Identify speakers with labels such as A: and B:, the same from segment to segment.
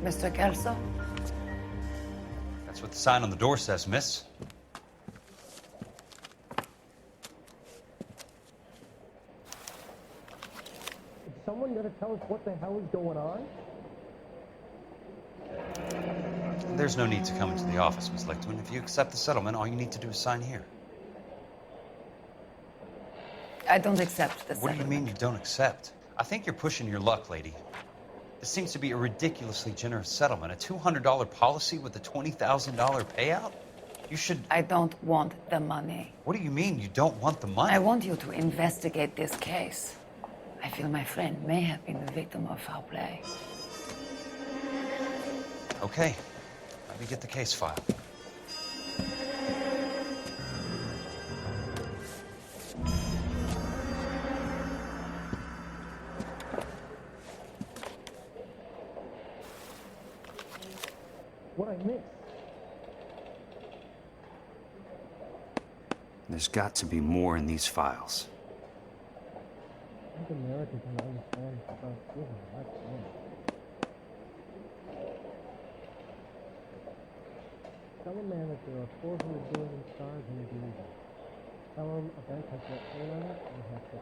A: Mr. Kelso?
B: That's what the sign on the door says, miss.
C: Is someone gonna tell us what the hell is going on?
B: There's no need to come into the office, Miss Lichtman. If you accept the settlement, all you need to do is sign here.
A: I don't accept the
B: What
A: settlement.
B: do you mean you don't accept? I think you're pushing your luck, lady. This seems to be a ridiculously generous settlement. A $200 policy with a $20,000 payout? You should...
A: I don't want the money.
B: What do you mean you don't want the money?
A: I want you to investigate this case. I feel my friend may have been the victim of foul play.
B: Okay. Let me get the case file.
C: What I missed?
B: There's got to be more in these files.
C: I think America can understand about giving. That's all. Tell a man that there are 400 billion stars in his universe. Tell him a bank has got paid on it and has to pay.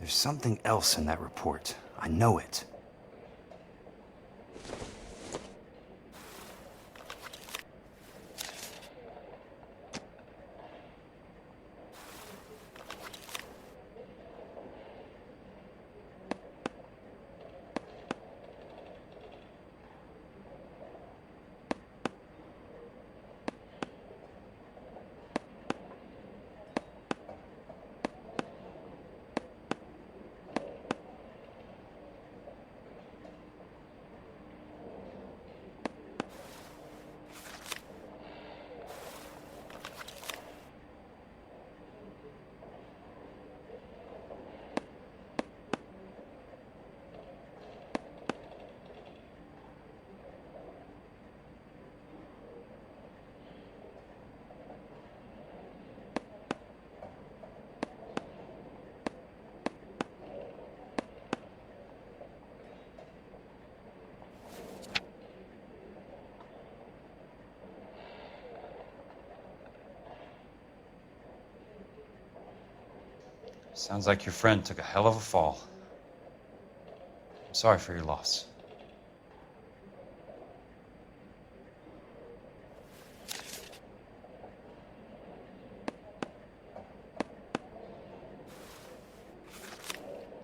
B: There's something else in that report. I know it. Sounds like your friend took a hell of a fall. I'm sorry for your loss.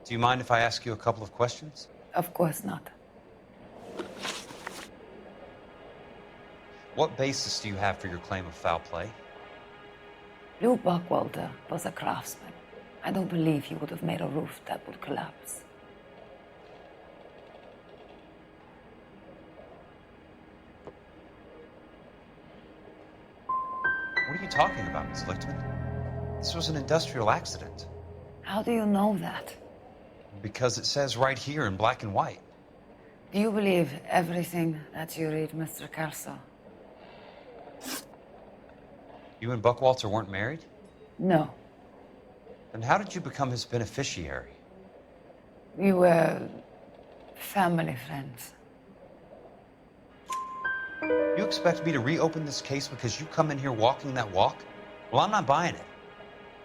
B: Do you mind if I ask you a couple of questions?
A: Of course not.
B: What basis do you have for your claim of foul play?
A: Lou Buckwalter was a craftsman. I don't believe he would have made a roof that would collapse.
B: What are you talking about, Ms. Lichtman? This was an industrial accident.
A: How do you know that?
B: Because it says right here in black and white.
A: Do you believe everything that you read, Mr. Kelso?
B: You and Buckwalter weren't married?
A: No.
B: Then how did you become his beneficiary?
A: We were family friends.
B: You expect me to reopen this case because you come in here walking that walk? Well, I'm not buying it.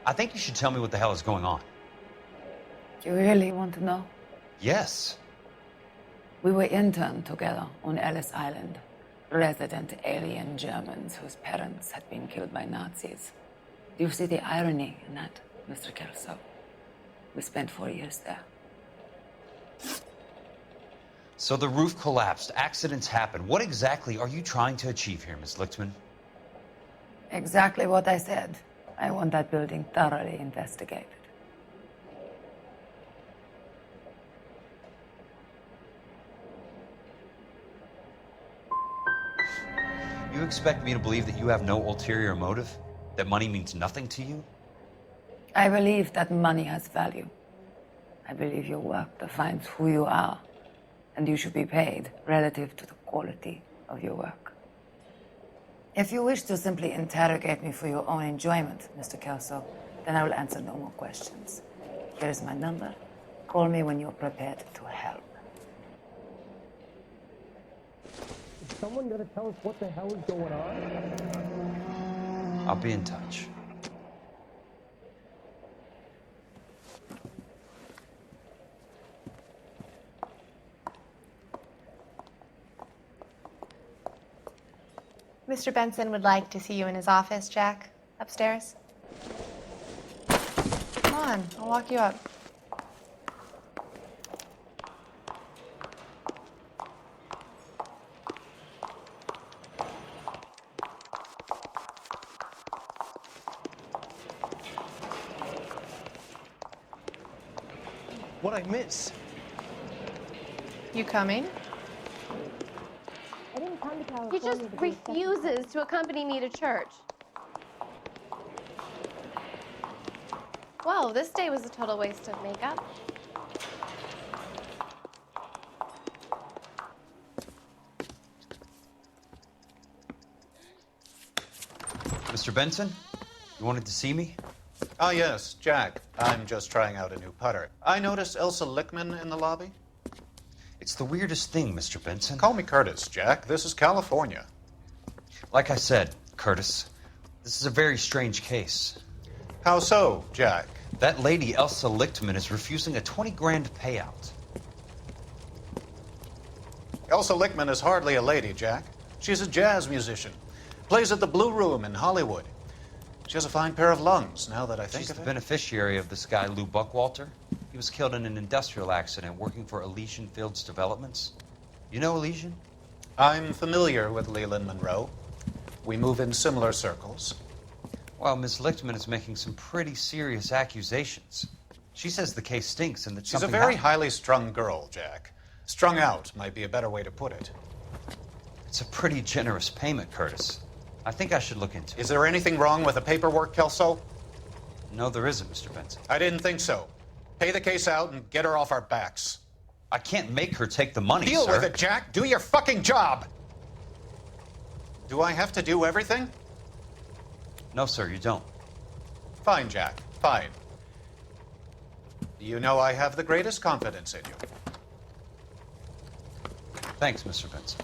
B: I think you should tell me what the hell is going on.
A: You really want to know?
B: Yes.
A: We were interned together on Ellis Island. Resident alien Germans whose parents had been killed by Nazis. Do you see the irony in that, Mr. Kelso? We spent 4 years there.
B: So the roof collapsed, accidents happen. What exactly are you trying to achieve here, Ms. Lichtman?
A: Exactly what I said. I want that building thoroughly investigated.
B: You expect me to believe that you have no ulterior motive? That money means nothing to you?
A: I believe that money has value. I believe your work defines who you are, and you should be paid relative to the quality of your work. If you wish to simply interrogate me for your own enjoyment, Mr. Kelso, then I will answer no more questions. Here is my number. Call me when you're prepared to help.
C: Is someone gonna tell us what the hell is going on?
B: I'll be in touch.
D: Mr. Benson would like to see you in his office, Jack. Upstairs. Come on, I'll walk you up.
E: What'd I miss?
D: You coming?
F: I didn't come to California.
G: He just refuses to accompany me to church.
D: Well, this day was a total waste of makeup.
B: Mr. Benson, you wanted to see me?
H: Ah, yes, Jack. I'm just trying out a new putter. I noticed Elsa Lickman in the lobby.
B: It's the weirdest thing, Mr. Benson.
H: Call me Curtis, Jack. This is California.
B: Like I said, Curtis, this is a very strange case.
H: How so, Jack?
B: That lady, Elsa Lichtman, is refusing a 20 grand payout.
H: Elsa Lickman is hardly a lady, Jack. She's a jazz musician. Plays at the Blue Room in Hollywood. She has a fine pair of lungs, now that I think
B: She's
H: of
B: the
H: it.
B: beneficiary of this guy, Lou Buckwalter. He was killed in an industrial accident working for Elysian Fields Developments. You know Elysian?
H: I'm familiar with Leland Monroe. We move in similar circles.
B: Well, Miss Lichtman is making some pretty serious accusations. She says the case stinks and that
H: She's a
B: something
H: very
B: happened.
H: highly strung girl, Jack. Strung out might be a better way to put it.
B: It's a pretty generous payment, Curtis. I think I should look into it.
H: Is there anything wrong with the paperwork, Kelso?
B: No, there isn't, Mr. Benson.
H: I didn't think so. Pay the case out and get her off our backs.
B: I can't make her take the money,
H: Deal
B: sir.
H: with it, Jack. Do your fucking job. Do I have to do everything?
B: No, sir, you don't.
H: Fine, Jack. Fine. You know I have the greatest confidence in you.
B: Thanks, Mr. Benson.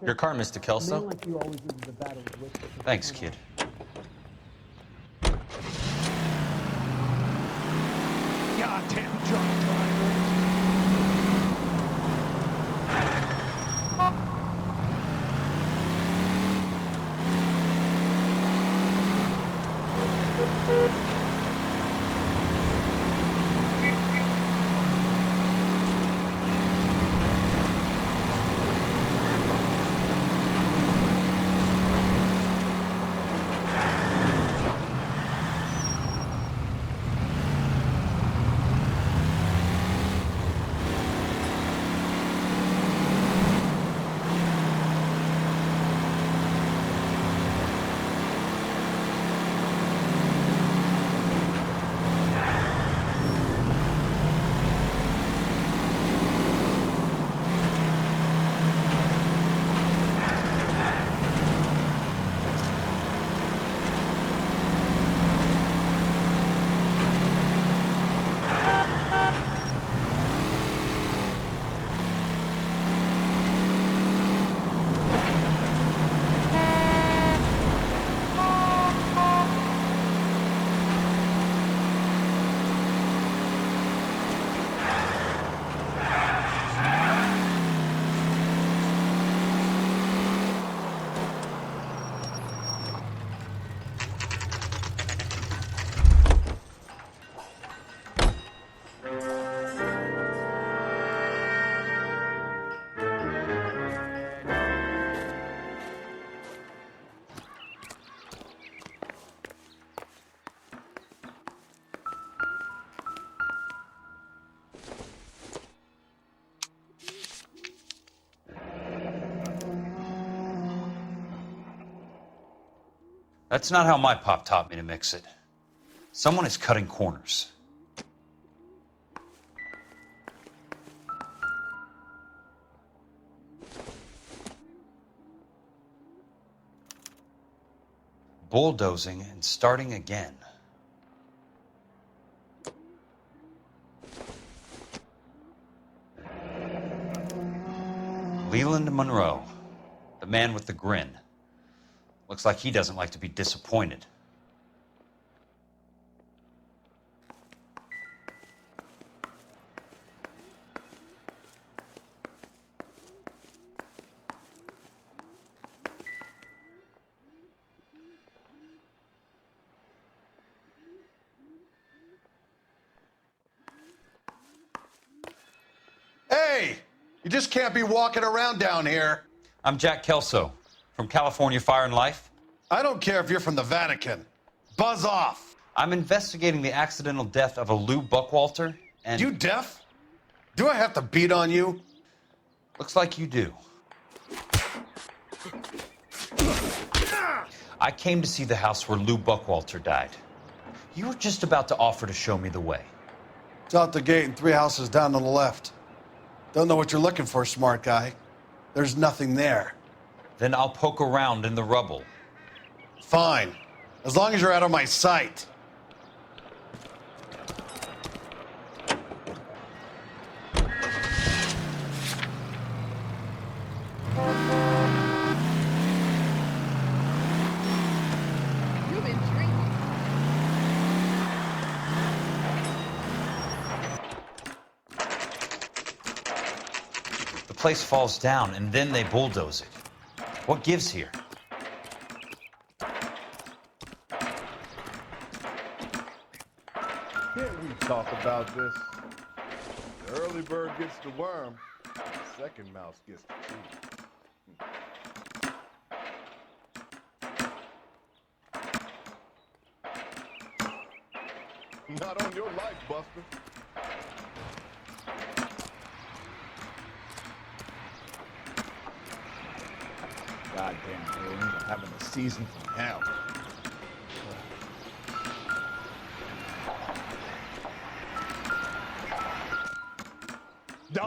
E: Your car, Mr.
C: A man
E: Kelso.
C: like you always loses the battle with
B: Thanks, kid.
I: Goddamn drunk driver.
B: That's not how my pop taught me to mix it. Someone is cutting corners. Bulldozing and starting again. Leland Monroe, the man with the grin. Looks like he doesn't like to be disappointed.
F: Hey! You just can't be walking around down here.
B: I'm Jack Kelso from California Fire and Life.
F: I don't care if you're from the Vatican. Buzz off.
B: I'm investigating the accidental death of a Lou Buckwalter, and...
F: You deaf? Do I have to beat on you?
B: Looks like you do. I came to see the house where Lou Buckwalter died. You were just about to offer to show me the way.
F: It's out the gate and 3 houses down on the left. Don't know what you're looking for, smart guy. There's nothing there.
B: Then I'll poke around in the rubble.
F: Fine. As long as you're out of my sight.
G: You've been drinking.
B: The place falls down, and then they bulldoze it. What gives here?
J: Can't we talk about this? The early bird gets the worm, the second mouse gets the cheese. Not on your life, Buster. Goddamn, man, I'm having a season from hell.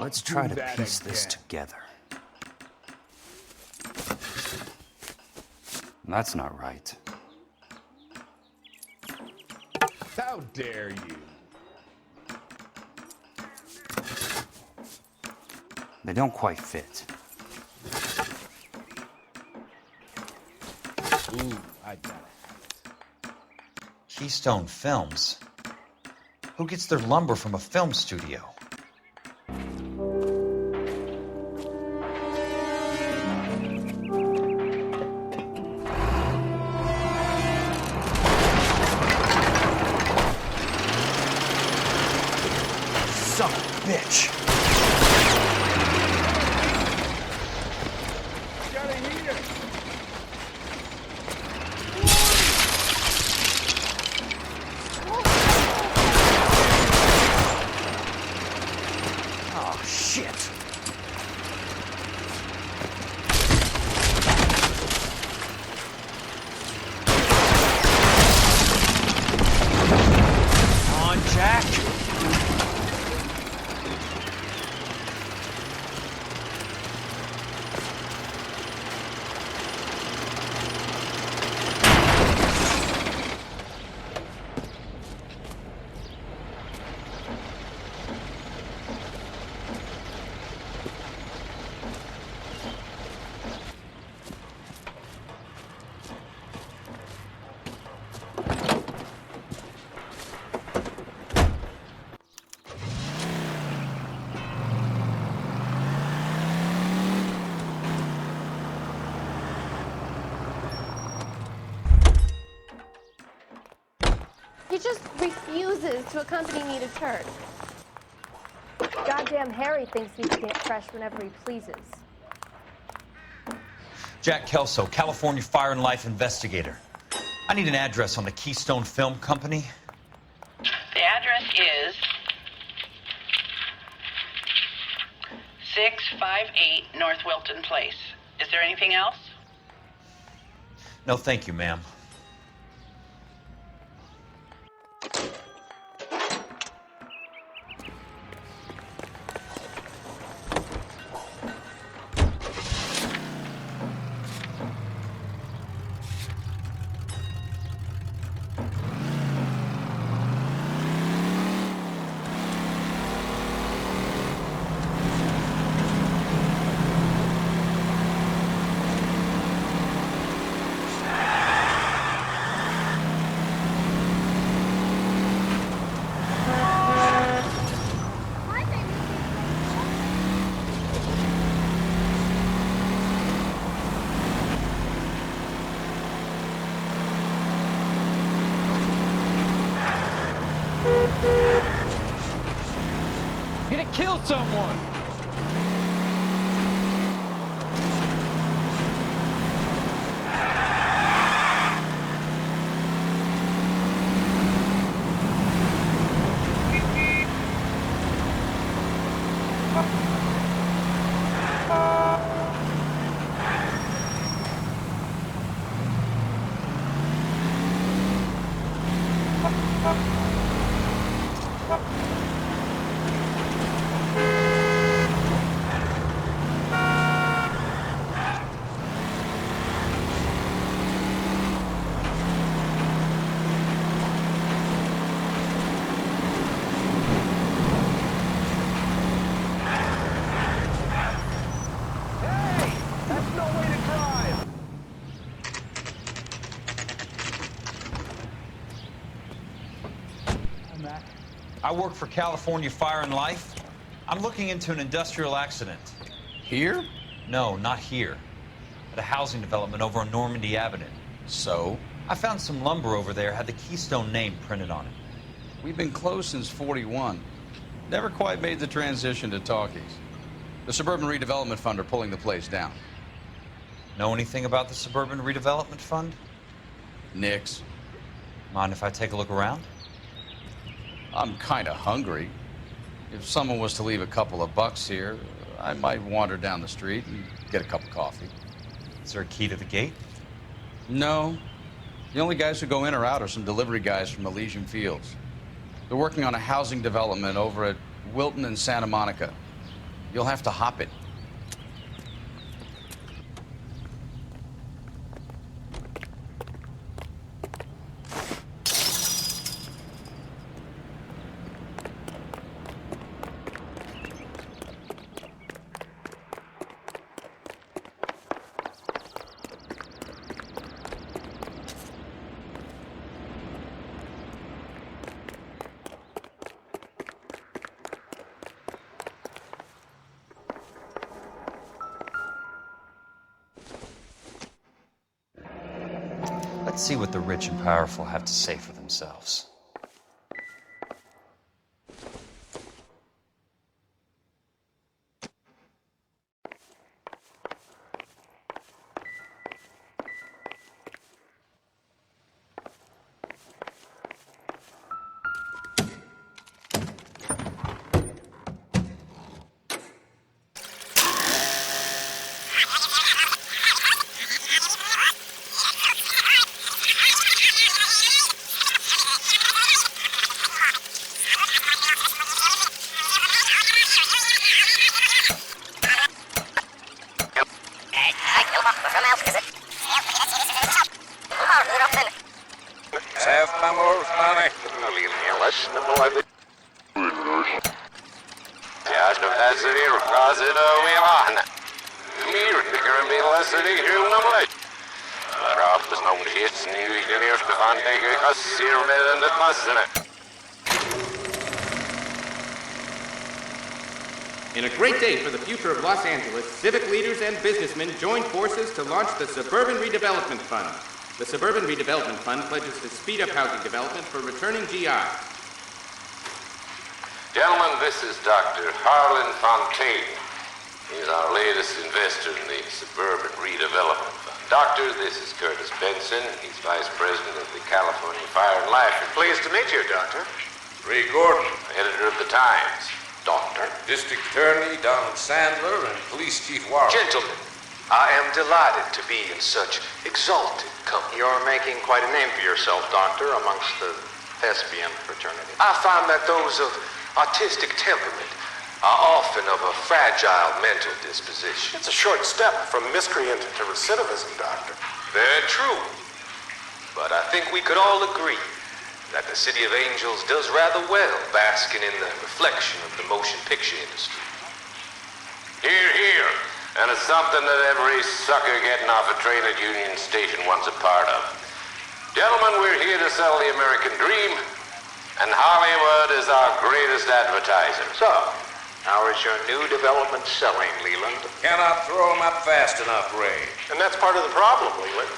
E: Let's try to piece this together. That's not right.
J: How dare you?
E: They don't quite fit.
J: Ooh, I gotta have it.
B: Keystone Films? Who gets their lumber from a film studio? Son of a bitch!
J: Gotta heat it.
B: Oh, shit! Come on, Jack!
G: He just refuses to accompany me to church. Goddamn Harry thinks he can get fresh whenever he pleases.
B: Jack Kelso, California Fire and Life investigator. I need an address on the Keystone Film Company.
K: The address is 658 North Wilton Place. Is there anything else?
B: No, thank you, ma'am.
I: gonna kill someone!
B: I work for California Fire and Life. I'm looking into an industrial accident.
L: Here?
B: No, not here. At a housing development over on Normandy Avenue.
L: So?
B: I found some lumber over there, had the Keystone name printed on it.
L: We've been closed since '41. Never quite made the transition to talkies. The Suburban Redevelopment Fund are pulling the place down.
B: Know anything about the Suburban Redevelopment Fund?
L: Nix.
B: Mind if I take a look around?
L: I'm kind of hungry. If someone was to leave a couple of bucks here, I might wander down the street and get a cup of coffee.
B: Is there a key to the gate?
L: No. The only guys who go in or out are some delivery guys from Elysian Fields. They're working on a housing development over at Wilton and Santa Monica. You'll have to hop it.
B: Let's see what the rich and powerful have to say for themselves.
M: In a great day for the future of Los Angeles, civic leaders and businessmen joined forces to launch the Suburban Redevelopment Fund. The Suburban Redevelopment Fund pledges to speed up housing development for returning GIs.
N: Gentlemen, this is Dr. Harlan Fontaine. He's our latest investor in the Suburban Redevelopment Fund. Doctor, this is Curtis Benson. He's Vice President of the California Fire and Life. Pleased to meet you, Doctor. Ray Gordon, editor of the Times. Doctor. District Attorney Donald Sandler and Police Chief Warren. Gentlemen, I am delighted to be in such exalted company. You're making quite a name for yourself, Doctor, amongst the thespian fraternity. I find that those of artistic temperament are often of a fragile mental disposition. It's a short step from miscreant to recidivism, Doctor. Very true. But I think we could all agree that the City of Angels does rather well basking in the reflection of the motion picture industry. Hear, hear. And it's something that every sucker getting off a train at Union Station wants a part of. Gentlemen, we're here to sell the American dream, and Hollywood is our greatest advertiser. So, how is your new development selling, Leland? Cannot throw them up fast enough, Ray. And that's part of the problem, Leland.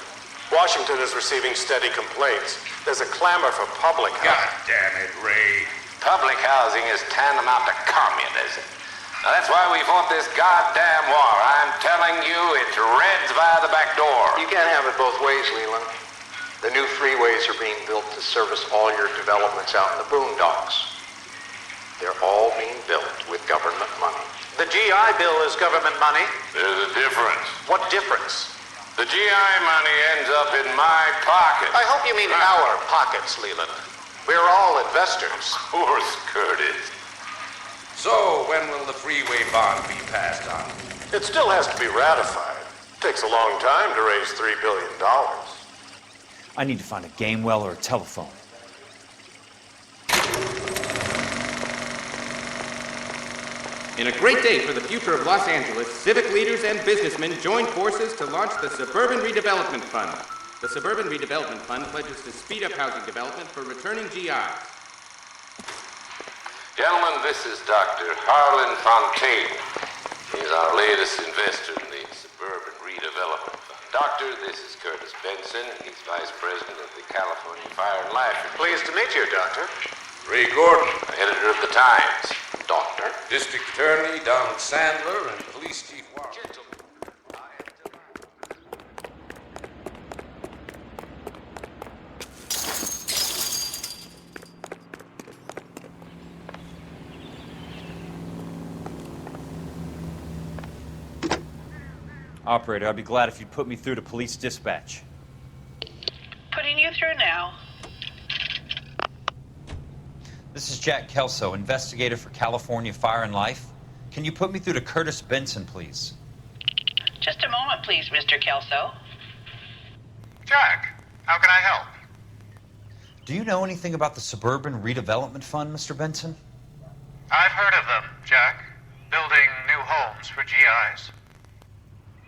N: Washington is receiving steady complaints. There's a clamor for public housing. God damn it, Ray. Public housing is tantamount to communism. Now that's why we fought this goddamn war. I'm telling you, it's Reds via the back door.
O: You can't have it both ways, Leland. The new freeways are being built to service all your developments out in the boondocks. They're all being built with government money.
H: The GI Bill is government money.
N: There's a difference.
H: What difference?
N: The GI money ends up in my pocket.
H: I hope you mean our pockets, Leland. We're all investors.
N: Of course, Curtis.
P: So, when will the freeway bond be passed on?
N: It still has to be ratified. It takes a long time to raise $3 billion.
E: I need to find a game well or a telephone.
M: In a great day for the future of Los Angeles, civic leaders and businessmen joined forces to launch the Suburban Redevelopment Fund. The Suburban Redevelopment Fund pledges to speed up housing development for returning GIs.
N: Gentlemen, this is Dr. Harlan Fontaine. He's our latest investor in the Suburban Redevelopment Fund. Doctor, this is Curtis Benson. He's Vice President of the California Fire and Life.
H: Pleased to meet you, Doctor.
P: Ray Gordon,
N: Editor of the Times.
H: Doctor.
P: District Attorney Donald Sandler, and Police Chief Warren.
E: Operator, I'd be glad if you'd put me through to police dispatch.
K: Putting you through now.
B: This is Jack Kelso, investigator for California Fire and Life. Can you put me through to Curtis Benson, please?
K: Just a moment, please, Mr. Kelso.
H: Jack, how can I help?
B: Do you know anything about the Suburban Redevelopment Fund, Mr. Benson?
H: I've heard of them, Jack. Building new homes for GIs.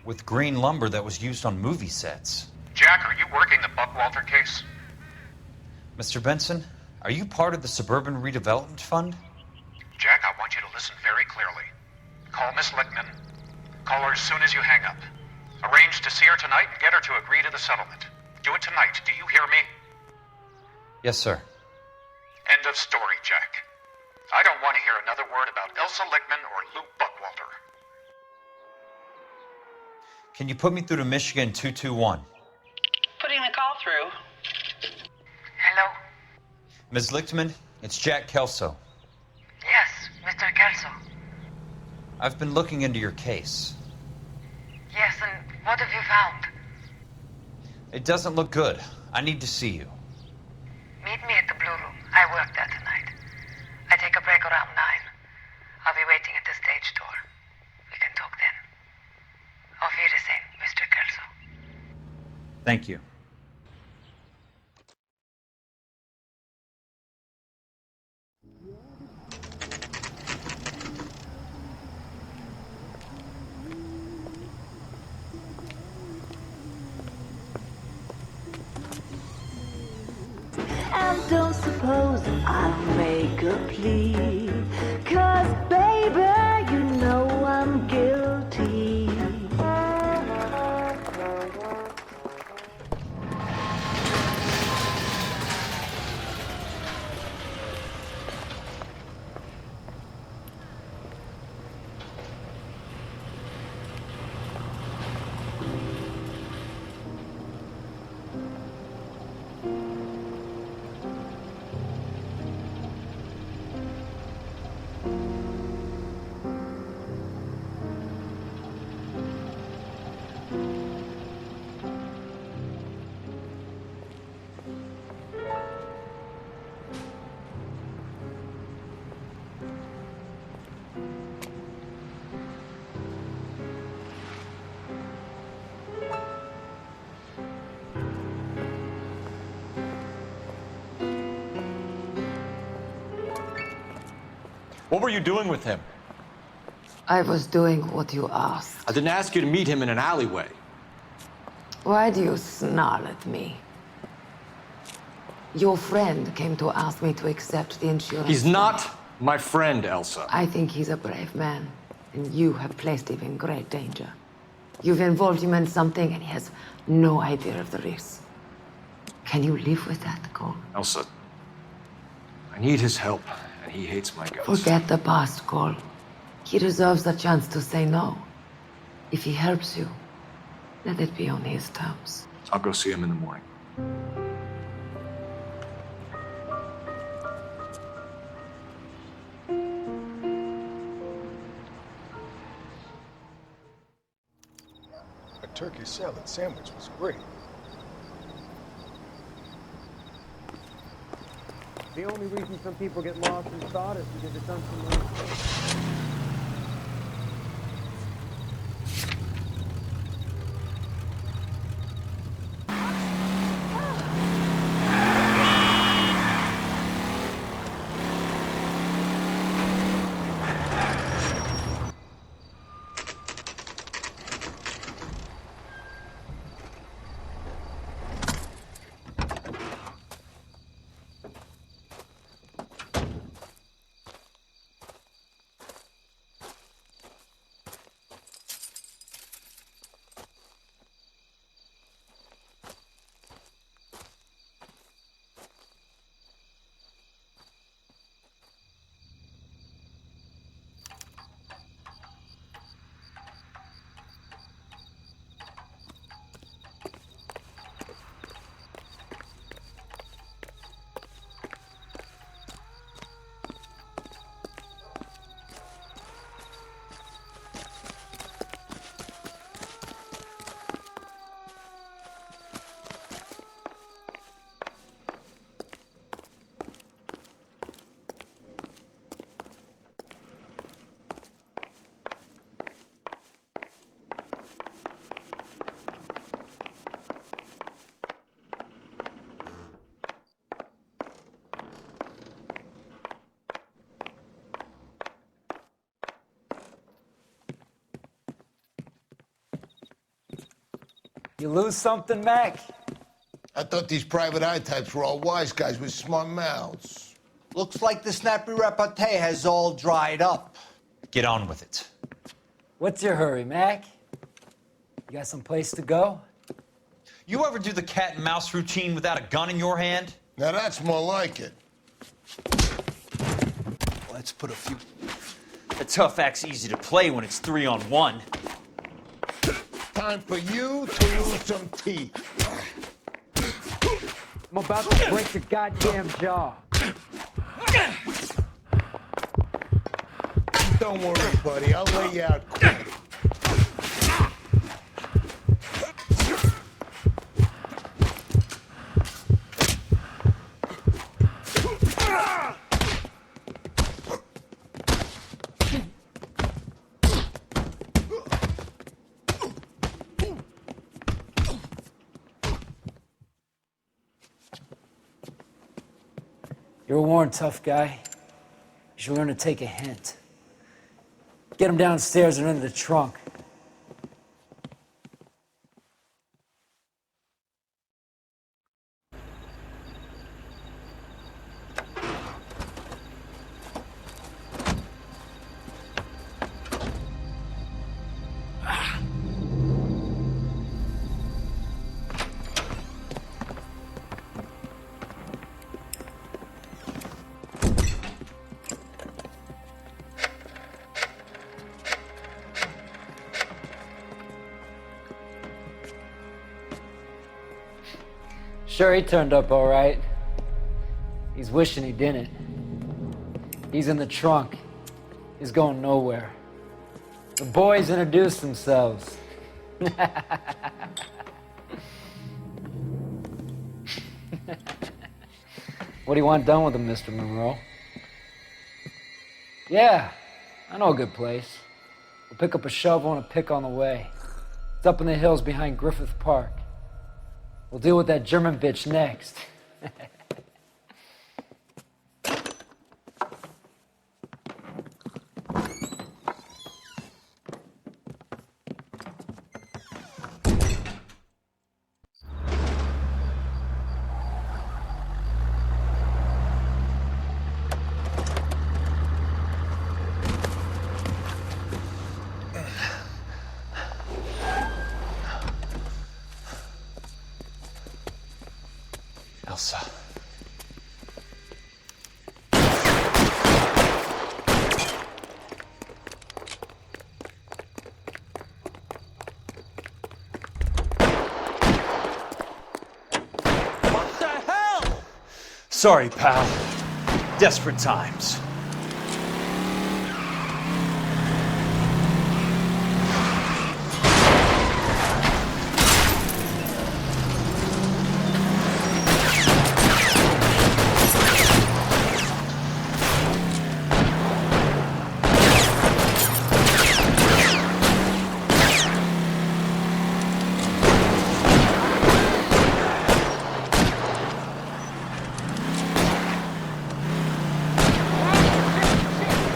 B: With green lumber that was used on movie sets.
H: Jack, are you working the Buckwalter case?
B: Mr. Benson, are you part of the Suburban Redevelopment Fund?
H: Jack, I want you to listen very clearly. Call Miss Lichtman. Call her as soon as you hang up. Arrange to see her tonight and get her to agree to the settlement. Do it tonight. Do you hear me?
B: Yes, sir.
H: End of story, Jack. I don't want to hear another word about Elsa Lichtman or Luke Buckwalter.
B: Can you put me through to Michigan 221?
K: Putting the call through.
Q: Hello?
B: Ms. Lichtman, it's Jack Kelso.
Q: Yes, Mr. Kelso.
B: I've been looking into your case.
Q: Yes, and what have you found?
B: It doesn't look good. I need to see you.
Q: Meet me at the Blue Room. I work there tonight. I take a break around 9. I'll be waiting at the stage door. We can talk then. Auf Wiedersehen, Mr. Kelso.
E: Thank you.
R: And don't suppose I'll make a plea, 'cause baby, you know I'm guilty.
S: What were you doing with him?
A: I was doing what you asked.
S: I didn't ask you to meet him in an alleyway.
A: Why do you snarl at me? Your friend came to ask me to accept the insurance.
S: He's not my friend, Elsa.
A: I think he's a brave man, and you have placed him in great danger. You've involved him in something, and he has no idea of the risk. Can you live with that, Cole?
S: Elsa, I need his help, and he hates my guts.
A: Forget the past, Cole. He deserves a chance to say no. If he helps you, let it be on his terms.
S: I'll go see him in the morning.
T: A turkey salad sandwich was great.
C: The only reason some people get lost in thought is because it's unfamiliar.
U: You lose something, Mac?
V: I thought these private eye types were all wise guys with smart mouths.
E: Looks like the snappy repartee has all dried up.
B: Get on with it.
U: What's your hurry, Mac? You got some place to go?
B: You ever do the cat and mouse routine without a gun in your hand?
V: Now that's more like it.
E: Let's put a few... A tough act's easy to play when it's 3-on-1.
V: Time for you to lose some teeth.
C: I'm about to break your goddamn jaw.
V: Don't worry, buddy. I'll lay you out quick.
U: You're a worn, tough guy. You should learn to take a hint. Get him downstairs and into the trunk. Sure, he turned up all right. He's wishing he didn't. He's in the trunk. He's going nowhere. The boys introduced themselves. What do you want done with him, Mr. Monroe? Yeah, I know a good place. We'll pick up a shovel and a pick on the way. It's up in the hills behind Griffith Park. We'll deal with that German bitch next.
B: Elsa.
E: Sorry, pal. Desperate times.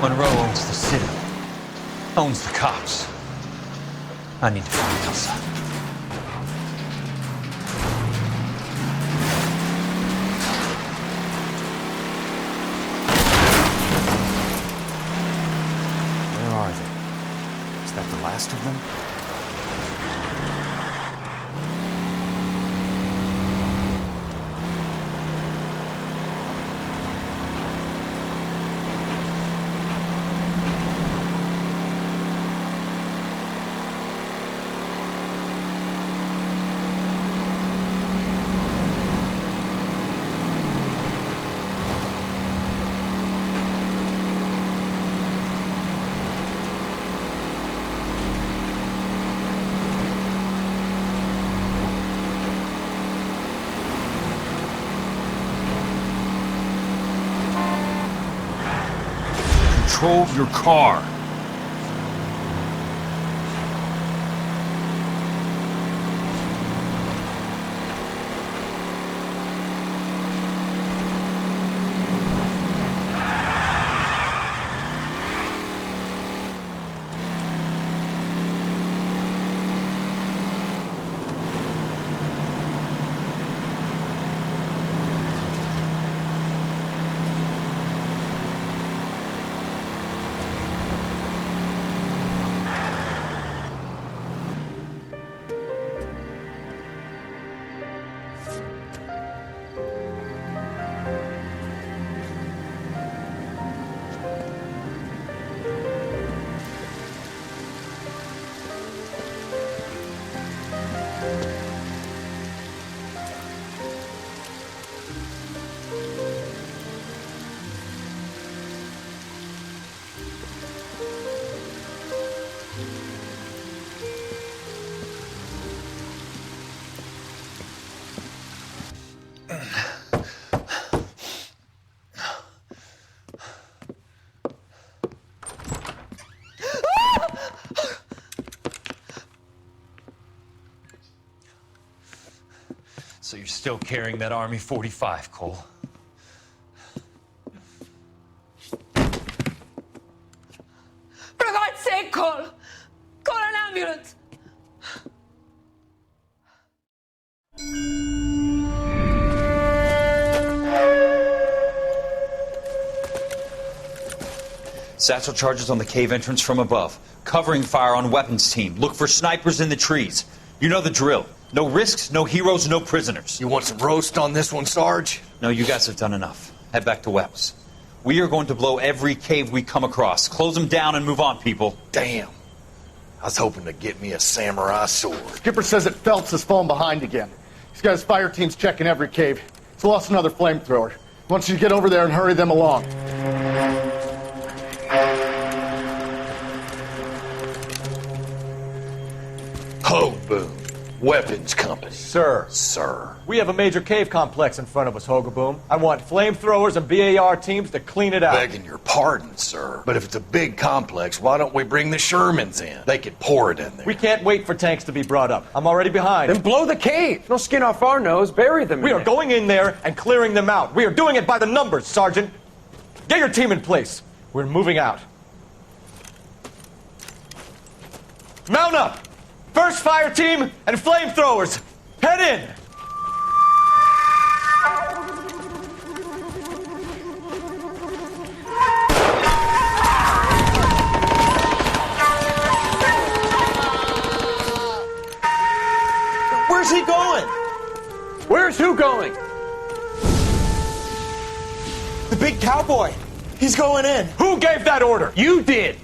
B: Monroe owns the city, owns the cops. I need to find Elsa. Where are they? Is that the last of them?
I: Control your car.
B: So you're still carrying that Army 45, Cole?
A: For God's sake, Cole! Call an ambulance!
E: Satchel charges on the cave entrance from above. Covering fire on weapons team. Look for snipers in the trees. You know the drill. No risks, no heroes, no prisoners.
T: You want some roast on this one, Sarge?
E: No, you guys have done enough. Head back to Webb's. We are going to blow every cave we come across. Close them down and move on, people.
T: Damn. I was hoping to get me a samurai sword.
D: Skipper says that Phelps has fallen behind again. He's got his fire teams checking every cave. He's lost another flamethrower. He wants you to get over there and hurry them along.
T: Ho, Boom. Weapons company.
F: Sir.
T: Sir.
F: We have a major cave complex in front of us, Hogaboom. I want flamethrowers and BAR teams to clean it out.
T: Begging your pardon, sir. But if it's a big complex, why don't we bring the Shermans in? They could pour it in there.
F: We can't wait for tanks to be brought up. I'm already behind.
W: Then blow the cave. No skin off our nose. Bury them.
F: We are going in there and clearing them out. We are doing it by the numbers, Sergeant. Get your team in place. We're moving out. Mount up! First fire team and flamethrowers. Head in!
E: Where's he going?
W: Where's who going?
E: The big cowboy. He's going in.
F: Who gave that order?
W: You did.